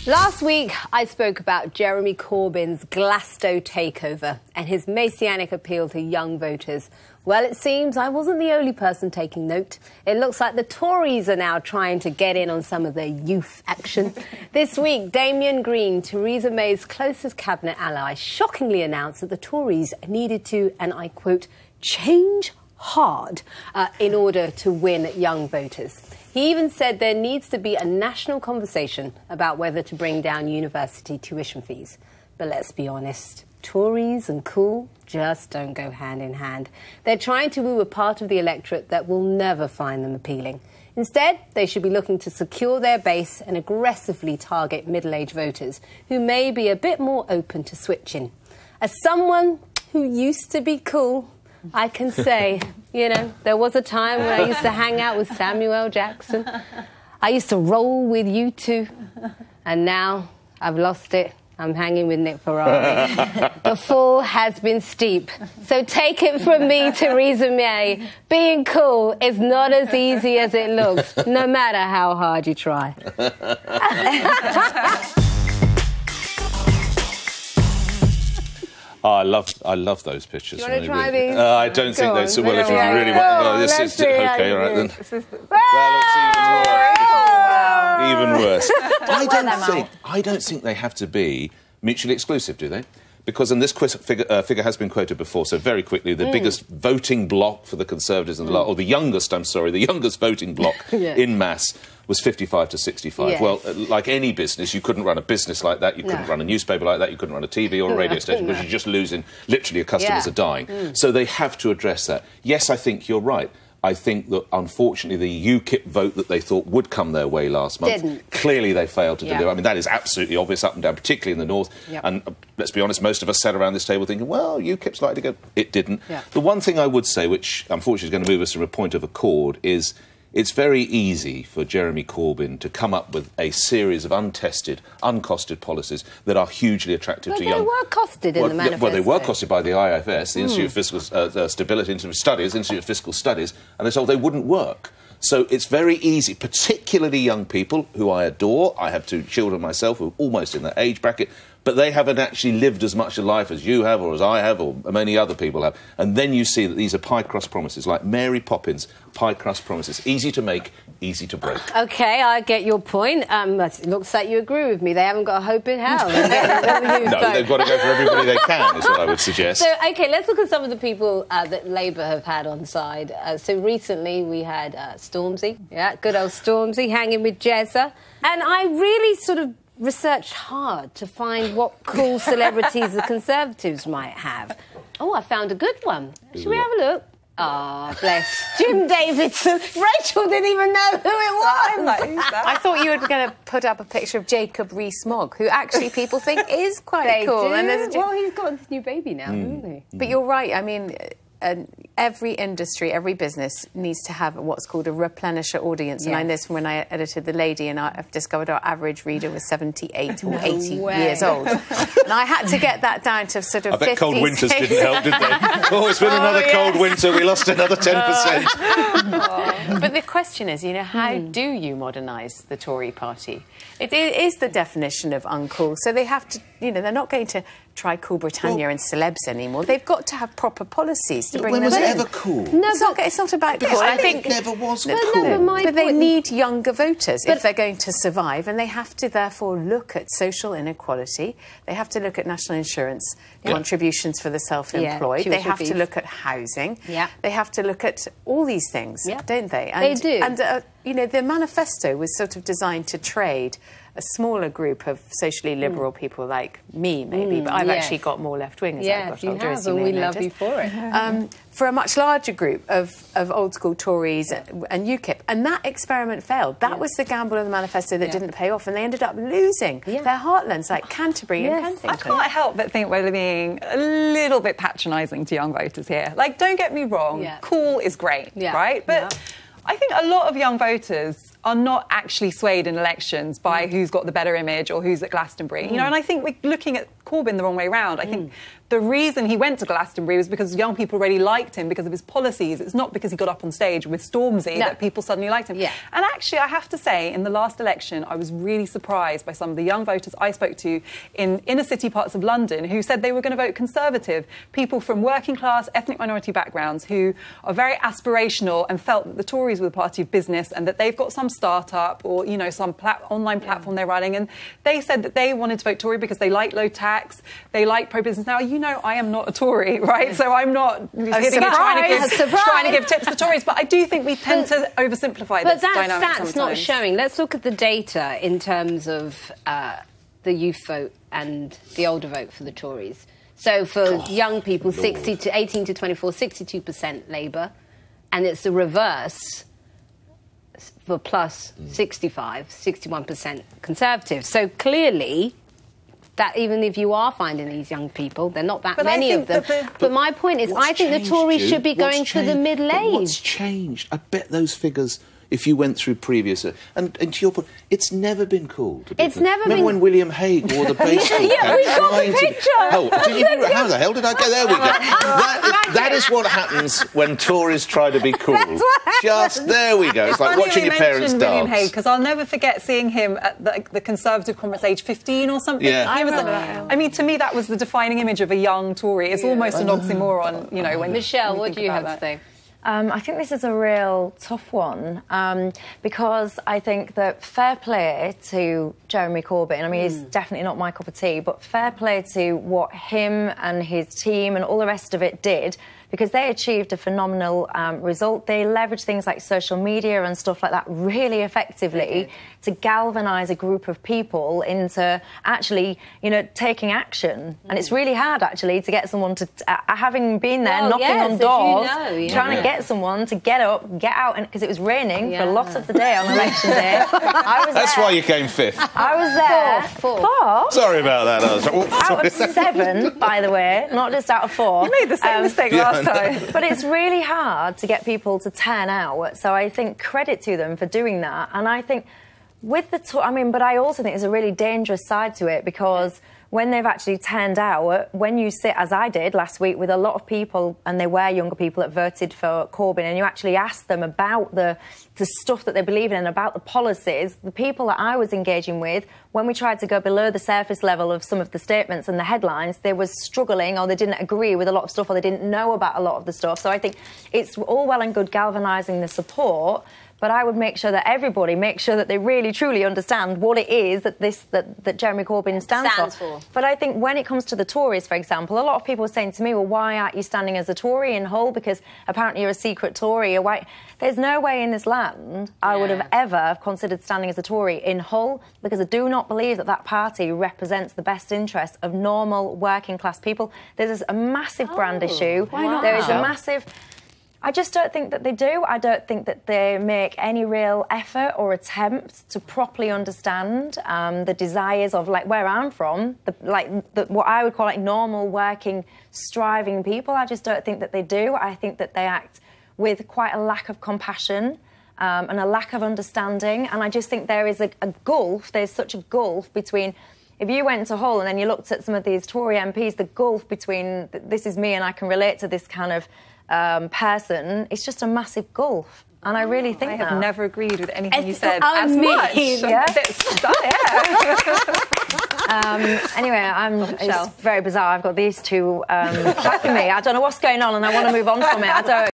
Last week, I spoke about Jeremy Corbyn's Glasgow takeover and his messianic appeal to young voters. Well, it seems I wasn't the only person taking note. It looks like the Tories are now trying to get in on some of their youth action. This week, Damian Green, Theresa May's closest cabinet ally, shockingly announced that the Tories needed to, and I quote, change hard in order to win young voters. He even said there needs to be a national conversation about whether to bring down university tuition fees. But let's be honest, Tories and cool just don't go hand in hand. They're trying to woo a part of the electorate that will never find them appealing. Instead, they should be looking to secure their base and aggressively target middle-aged voters who may be a bit more open to switching. As someone who used to be cool, I can say, you know, there was a time when I used to hang out with Samuel L. Jackson. I used to roll with U2. And now I've lost it. I'm hanging with Nick Ferrari. The fall has been steep. So take it from me, Theresa May. Being cool is not as easy as it looks, no matter how hard you try. Oh, I love those pictures. Do you want to try these? I don't think they. So, well, if you really want, well, this is okay. All right then. That looks even worse. I don't think they have to be mutually exclusive, do they? Because, and this figure has been quoted before, so very quickly, the biggest voting bloc for the Conservatives in the or the youngest voting bloc in mass was 55 to 65. Yes. Well, like any business, you couldn't run a business like that, you couldn't run a newspaper like that, you couldn't run a TV or a radio station, because you're just losing, literally your customers are dying. So they have to address that. Yes, I think you're right. I think that, unfortunately, the UKIP vote that they thought would come their way last month, clearly they failed to deliver. I mean, that is absolutely obvious up and down, particularly in the north. And let's be honest, most of us sat around this table thinking, well, UKIP's likely to go. It didn't. The one thing I would say, which unfortunately is going to move us from a point of accord, is it's very easy for Jeremy Corbyn to come up with a series of untested, uncosted policies that are hugely attractive to young... They were costed in the manifesto. Well, they were costed by the IFS, the Institute of Fiscal Stability, Institute of Fiscal Studies, and they told they wouldn't work. So it's very easy, particularly young people, who I adore. I have two children myself who are almost in that age bracket, but they haven't actually lived as much a life as you have or as I have or many other people have. And then you see that these are pie-crust promises, like Mary Poppins, pie-crust promises. Easy to make, easy to break. OK, I get your point. It looks like you agree with me. They haven't got a hope in hell. No, they've got to go for everybody they can, is what I would suggest. So, OK, let's look at some of the people that Labour have had on side. So recently we had Stormzy, good old Stormzy, hanging with Jezza. And I really sort of researched hard to find what cool celebrities the Conservatives might have. Oh, I found a good one. Should we have a look? Ah, bless. Jim Davidson. Rachel didn't even know who it was. I thought you were going to put up a picture of Jacob Rees-Mogg, who actually people think is quite cool. And well, he's got this new baby now, hasn't he? But you're right. I mean, every industry, every business needs to have what's called a replenisher audience. And I know this from when I edited The Lady, and I've discovered our average reader was 78 or 80 years old. And I had to get that down to sort of 50, I bet cold winters didn't help, did they? Oh, it's been another cold winter. We lost another 10%. But the question is, you know, how do you modernise the Tory party? It is the definition of uncool. So they have to, you know, they're not going to try Cool Britannia and celebs anymore. They've got to have proper policies to bring them in. When was it ever cool? No, it's not about cool. I think it never was cool. But they need younger voters if they're going to survive, and they have to therefore look at social inequality. They have to look at national insurance contributions for the self-employed. They have to look at housing. They have to look at all these things, don't they? And, they do. And, you know, the manifesto was sort of designed to trade a smaller group of socially liberal people like me, maybe, but I've actually got more left-wing, as I've got older, as you may we notice. love you for it. For a much larger group of old-school Tories and UKIP, and that experiment failed. That was the gamble of the manifesto that didn't pay off, and they ended up losing their heartlands like Canterbury and Kensington. I can't help but think we're being a little bit patronising to young voters here. Like, don't get me wrong, cool is great, right? But I think a lot of young voters are not actually swayed in elections by who's got the better image or who's at Glastonbury. You know, and I think we're looking at Corbyn the wrong way round. I think the reason he went to Glastonbury was because young people really liked him because of his policies. It's not because he got up on stage with Stormzy that people suddenly liked him. Yeah. And actually, I have to say, in the last election, I was really surprised by some of the young voters I spoke to in inner city parts of London who said they were going to vote Conservative. People from working class, ethnic minority backgrounds who are very aspirational and felt that the Tories were the party of business and that they've got some start-up or, you know, some online platform they're running. And they said that they wanted to vote Tory because they like low tax, they like pro-business. Now, you know, I am not a Tory, right? So I'm not trying to give tips to Tories, but I do think we tend to oversimplify this dynamic sometimes. But that's not showing. Let's look at the data in terms of the youth vote and the older vote for the Tories. So for young people, 18 to 24, 62% Labour, and it's the reverse for plus 65, 61% Conservative. So clearly, that even if you are finding these young people, they're not that many of them. But my point is, I think the Tories should be going for the middle age. What's changed? I bet those figures, if you went through previous... And to your point, it's never been cool to be... Remember when William Hague wore the baseball cap? Yeah, we've got the picture! How the hell did I go? There we go. That is what happens when Tories try to be cool. There we go. It's like watching your parents dance. William Hague, because I'll never forget seeing him at the Conservative conference, age 15 or something. Yeah. I mean, to me, that was the defining image of a young Tory. It's almost an oxymoron, you know, when... Michelle, what do you have to say? I think this is a real tough one because I think that fair play to Jeremy Corbyn. I mean, he's definitely not my cup of tea, but fair play to what him and his team and all the rest of it did, because they achieved a phenomenal result. They leveraged things like social media and stuff like that really effectively to galvanise a group of people into actually, you know, taking action. And it's really hard, actually, to get someone to... having been there, knocking on doors, trying to get someone to get up, get out, because it was raining for lots of the day on election day. That's why you came fifth. I was there. Four. Sorry about that. Out of 7, by the way, not just out of 4. You made the same mistake last time. But it's really hard to get people to turn out. So I think credit to them for doing that. And I think with the... but I also think there's a really dangerous side to it because... when they've actually turned out, when you sit, as I did last week, with a lot of people, and they were younger people that voted for Corbyn, and you actually ask them about the stuff that they believe in and about the policies, the people that I was engaging with, when we tried to go below the surface level of some of the statements and the headlines, they were struggling or they didn't agree with a lot of stuff or they didn't know about a lot of the stuff. So I think it's all well and good galvanising the support, but I would make sure that everybody makes sure that they really, truly understand what it is that Jeremy Corbyn stands for. But I think when it comes to the Tories, for example, a lot of people are saying to me, well, why aren't you standing as a Tory in Hull? Because apparently you're a secret Tory. You're white. There's no way in this land I would have ever considered standing as a Tory in Hull, because I do not believe that party represents the best interests of normal working class people. There's a massive brand issue. Why not? There is a massive... I just don't think that they do. I don't think that they make any real effort or attempt to properly understand the desires of, like, where I'm from, what I would call, like, normal, working, striving people. I just don't think that they do. I think that they act with quite a lack of compassion and a lack of understanding. And I just think there is a gulf. There's such a gulf between... If you went to Hull and then you looked at some of these Tory MPs, the gulf between this is me and I can relate to this kind of person, it's just a massive gulf. And I really think I have never agreed with anything you said as much. Yeah. Anyway, it's very bizarre. I've got these two backing me. I don't know what's going on and I want to move on from it. I don't.